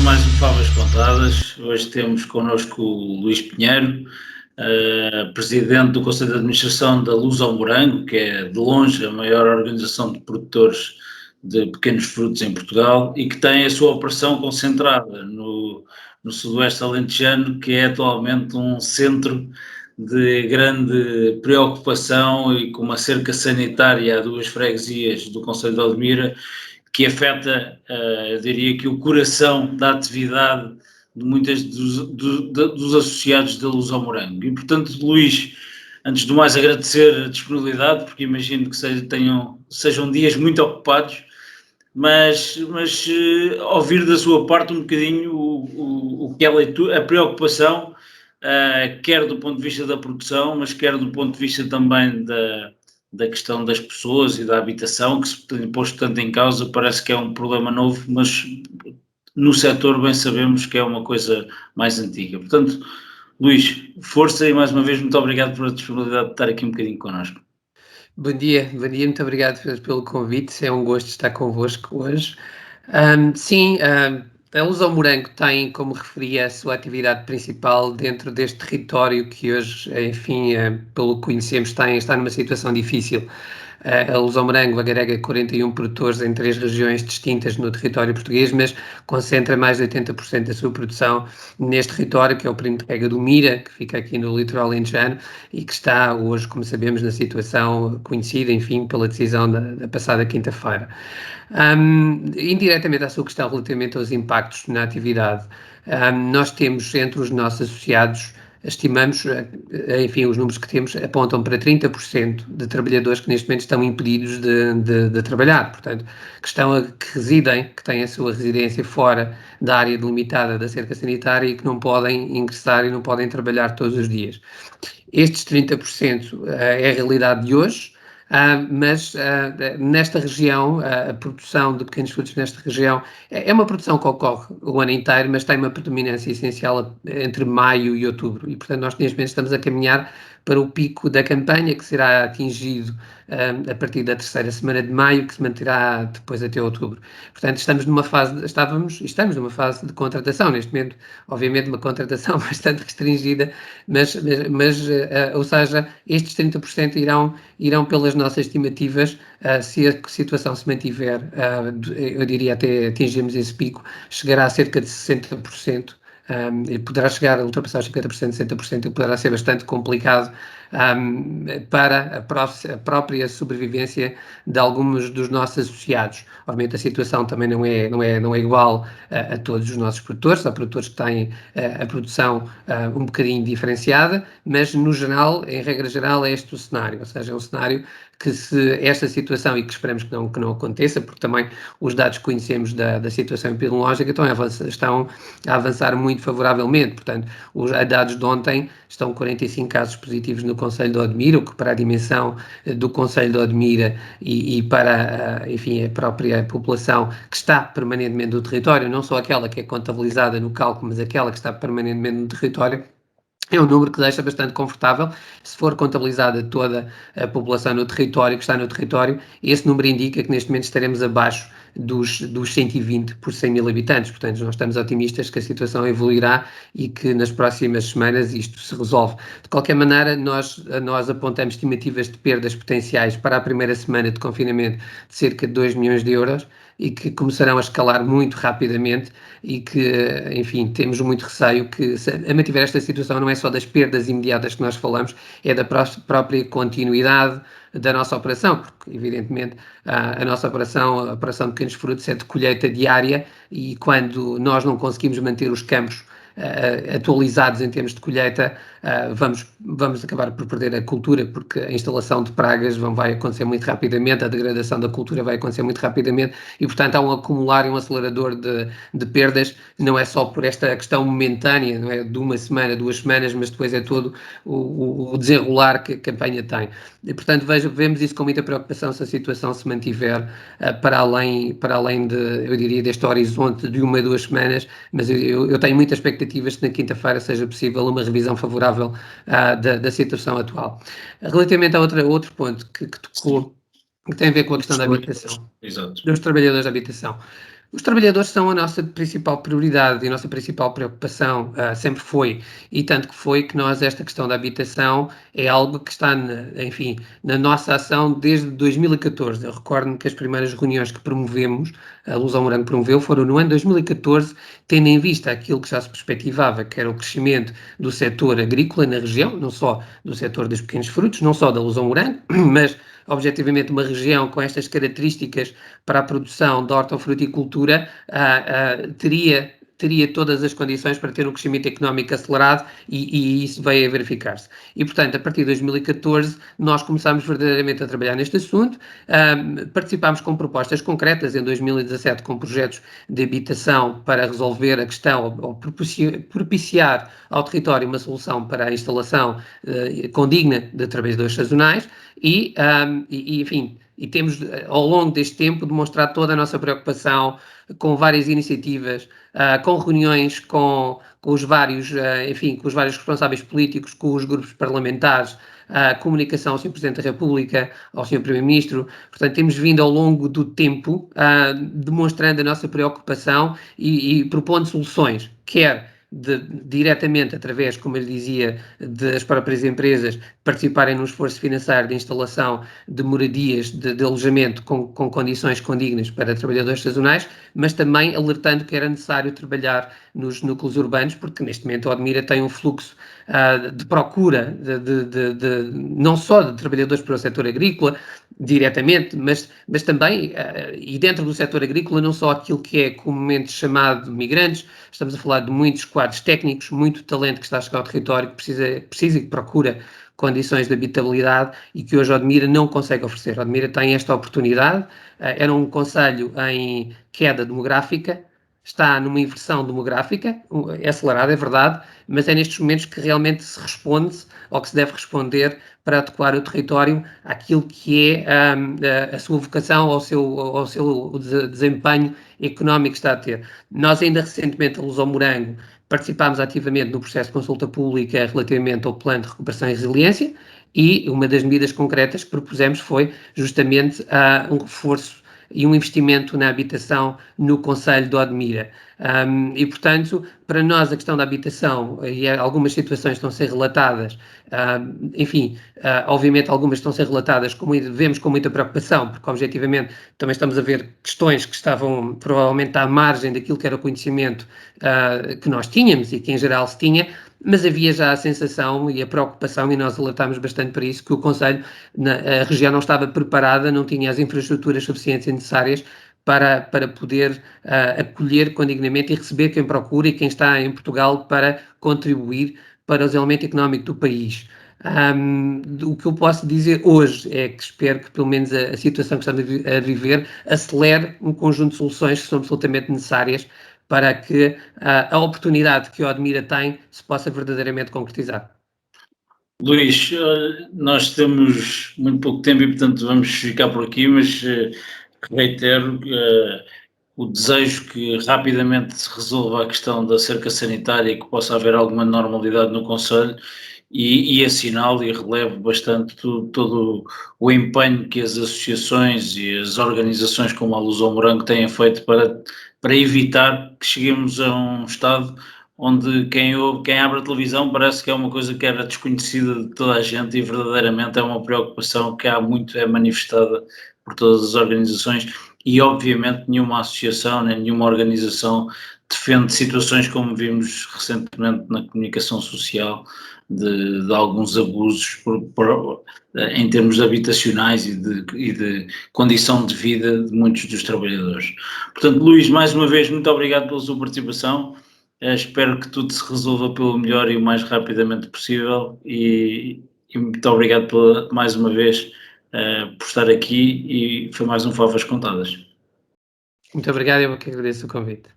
mais um Favas Contadas. Hoje temos connosco o Luís Pinheiro, presidente do Conselho de Administração da Luz ao Morango, que é de longe a maior organização de produtores de pequenos frutos em Portugal e que tem a sua operação concentrada no sudoeste alentejano, que é atualmente um centro de grande preocupação e com uma cerca sanitária a duas freguesias do Conselho de Odmira, que afeta, eu diria que o coração da atividade de muitos dos associados da Luz ao Morango. E, portanto, Luís, antes de mais agradecer a disponibilidade, porque imagino que sejam dias muito ocupados, mas ouvir da sua parte um bocadinho o que é a preocupação, quer do ponto de vista da produção, mas quer do ponto de vista também da questão das pessoas e da habitação, que se tem posto tanto em causa. Parece que é um problema novo, mas no setor bem sabemos que é uma coisa mais antiga. Portanto, Luís, força e mais uma vez muito obrigado pela disponibilidade de estar aqui um bocadinho connosco. Bom dia, muito obrigado pelo convite, é um gosto estar convosco hoje. A Luz ao Morango tem, como referi, a sua atividade principal dentro deste território que hoje, enfim, pelo que conhecemos, está numa situação difícil. A Luz ao Morango agrega 41 produtores em 3 regiões distintas no território português, mas concentra mais de 80% da sua produção neste território, que é o Primo de Rega do Mira, que fica aqui no litoral alentejano e que está hoje, como sabemos, na situação conhecida, enfim, pela decisão da passada quinta-feira. Indiretamente à sua questão relativamente aos impactos na atividade, nós temos entre os nossos associados, estimamos, enfim, os números que temos apontam para 30% de trabalhadores que neste momento estão impedidos de trabalhar, portanto, que têm a sua residência fora da área delimitada da cerca sanitária e que não podem ingressar e não podem trabalhar todos os dias. Estes 30% é a realidade de hoje. Mas nesta região, a produção de pequenos frutos nesta região é uma produção que ocorre o ano inteiro, mas tem uma predominância essencial entre maio e outubro, e portanto nós neste momento estamos a caminhar para o pico da campanha, que será atingido a partir da terceira semana de maio, que se manterá depois até outubro. Portanto, estamos numa fase numa fase de contratação, neste momento, obviamente uma contratação bastante restringida, ou seja, estes 30% irão pelas nossas estimativas, se a situação se mantiver, eu diria até atingirmos esse pico, chegará a cerca de 60%, e poderá chegar a ultrapassar os 50%, 60%, e poderá ser bastante complicado para a própria sobrevivência de alguns dos nossos associados. Obviamente a situação também não é igual a todos os nossos produtores. Há produtores que têm a produção um bocadinho diferenciada, mas no geral, em regra geral, é este o cenário, ou seja, é um cenário que, se esta situação, e que esperamos que não aconteça, porque também os dados que conhecemos da situação epidemiológica estão a avançar muito favoravelmente. Portanto, os dados de ontem estão 45 casos positivos no Conselho de Odmira, o que para a dimensão do Conselho de Odmira e para, enfim, a própria população que está permanentemente no território, não só aquela que é contabilizada no cálculo, mas aquela que está permanentemente no território, é um número que deixa bastante confortável. Se for contabilizada toda a população no território, que está no território, esse número indica que neste momento estaremos abaixo dos 120 por 100 mil habitantes. Portanto, nós estamos otimistas que a situação evoluirá e que nas próximas semanas isto se resolve. De qualquer maneira, nós apontamos estimativas de perdas potenciais para a primeira semana de confinamento de cerca de 2 milhões de euros e que começarão a escalar muito rapidamente e que, enfim, temos muito receio que, se a mantiver esta situação, não é só das perdas imediatas que nós falamos, é da própria continuidade da nossa operação, porque evidentemente a nossa operação, a operação de pequenos frutos, é de colheita diária, e quando nós não conseguimos manter os campos atualizados em termos de colheita, vamos acabar por perder a cultura, porque a instalação de pragas vai acontecer muito rapidamente, a degradação da cultura vai acontecer muito rapidamente, e portanto há um acumular e um acelerador de perdas, não é só por esta questão momentânea, não é de uma semana, 2 semanas, mas depois é todo o desenrolar que a campanha tem. E portanto vemos isso com muita preocupação, se a situação se mantiver para além eu diria, deste horizonte de 1 a 2 semanas, mas eu tenho muita expectativa que na quinta-feira seja possível uma revisão favorável da situação atual. Relativamente a outro ponto que tocou, que tem a ver com a questão da habitação, Exato. dos trabalhadores da habitação. Os trabalhadores são a nossa principal prioridade e a nossa principal preocupação, sempre foi, e tanto que foi que nós, esta questão da habitação é algo que está, enfim, na nossa ação desde 2014. Eu recordo-me que as primeiras reuniões que promovemos, a Luz ao Morango promoveu, foram no ano 2014, tendo em vista aquilo que já se perspectivava, que era o crescimento do setor agrícola na região, não só do setor dos pequenos frutos, não só da Luz ao Morango, mas objetivamente uma região com estas características para a produção da hortofruticultura teria todas as condições para ter um crescimento económico acelerado e isso veio a verificar-se. E, portanto, a partir de 2014, nós começámos verdadeiramente a trabalhar neste assunto, participámos com propostas concretas em 2017 com projetos de habitação para resolver a questão ou propiciar ao território uma solução para a instalação condigna de trabalhadores sazonais enfim, e temos, ao longo deste tempo, demonstrado toda a nossa preocupação com várias iniciativas, com reuniões com os vários, enfim, com os vários responsáveis políticos, com os grupos parlamentares, comunicação ao Sr. Presidente da República, ao Sr. Primeiro-Ministro. Portanto, temos vindo ao longo do tempo demonstrando a nossa preocupação e propondo soluções, quer diretamente através, como eu dizia, das próprias empresas participarem no esforço financeiro de instalação de moradias de alojamento com condições condignas para trabalhadores sazonais, mas também alertando que era necessário trabalhar nos núcleos urbanos, porque neste momento a Odmira tem um fluxo de procura não só de trabalhadores para o setor agrícola, diretamente, mas também, e dentro do setor agrícola, não só aquilo que é comumente chamado migrantes, estamos a falar de muitos quadros técnicos, muito talento que está a chegar ao território, que precisa e que procura condições de habitabilidade e que hoje a Odmira não consegue oferecer. A Odmira tem esta oportunidade, era um concelho em queda demográfica, está numa inversão demográfica, é acelerada, é verdade, mas é nestes momentos que realmente se responde, ou que se deve responder, para adequar o território àquilo que é a sua vocação, ao seu desempenho económico que está a ter. Nós ainda recentemente, a Luz ao Morango, participámos ativamente no processo de consulta pública relativamente ao Plano de Recuperação e Resiliência e uma das medidas concretas que propusemos foi justamente um reforço e um investimento na habitação no concelho de Odmira. E, portanto, para nós a questão da habitação e algumas situações estão a ser relatadas, enfim, obviamente algumas estão a ser relatadas, vemos com muita preocupação, porque objetivamente também estamos a ver questões que estavam provavelmente à margem daquilo que era o conhecimento que nós tínhamos e que em geral se tinha, mas havia já a sensação e a preocupação, e nós alertámos bastante para isso, que o Conselho, a região não estava preparada, não tinha as infraestruturas suficientes e necessárias para poder acolher condignamente e receber quem procura e quem está em Portugal para contribuir para o desenvolvimento económico do país. O que eu posso dizer hoje é que espero que pelo menos a situação que estamos a viver acelere um conjunto de soluções que são absolutamente necessárias para que a oportunidade que a Odmira tem se possa verdadeiramente concretizar. Luís, nós temos muito pouco tempo e, portanto, vamos ficar por aqui, mas reitero o desejo que rapidamente se resolva a questão da cerca sanitária e que possa haver alguma normalidade no Conselho e assinalo e relevo bastante todo o empenho que as associações e as organizações como a Luz ao Morango têm feito para evitar que cheguemos a um estado onde quem abre a televisão parece que é uma coisa que era desconhecida de toda a gente e verdadeiramente é uma preocupação que há muito é manifestada por todas as organizações e obviamente nenhuma associação nem nenhuma organização defende situações como vimos recentemente na comunicação social de alguns abusos em termos habitacionais e de condição de vida de muitos dos trabalhadores. Portanto, Luís, mais uma vez, muito obrigado pela sua participação. Espero que tudo se resolva pelo melhor e o mais rapidamente possível e muito obrigado mais uma vez por estar aqui e foi mais um Favas Contadas. Muito obrigado, eu que agradeço o convite.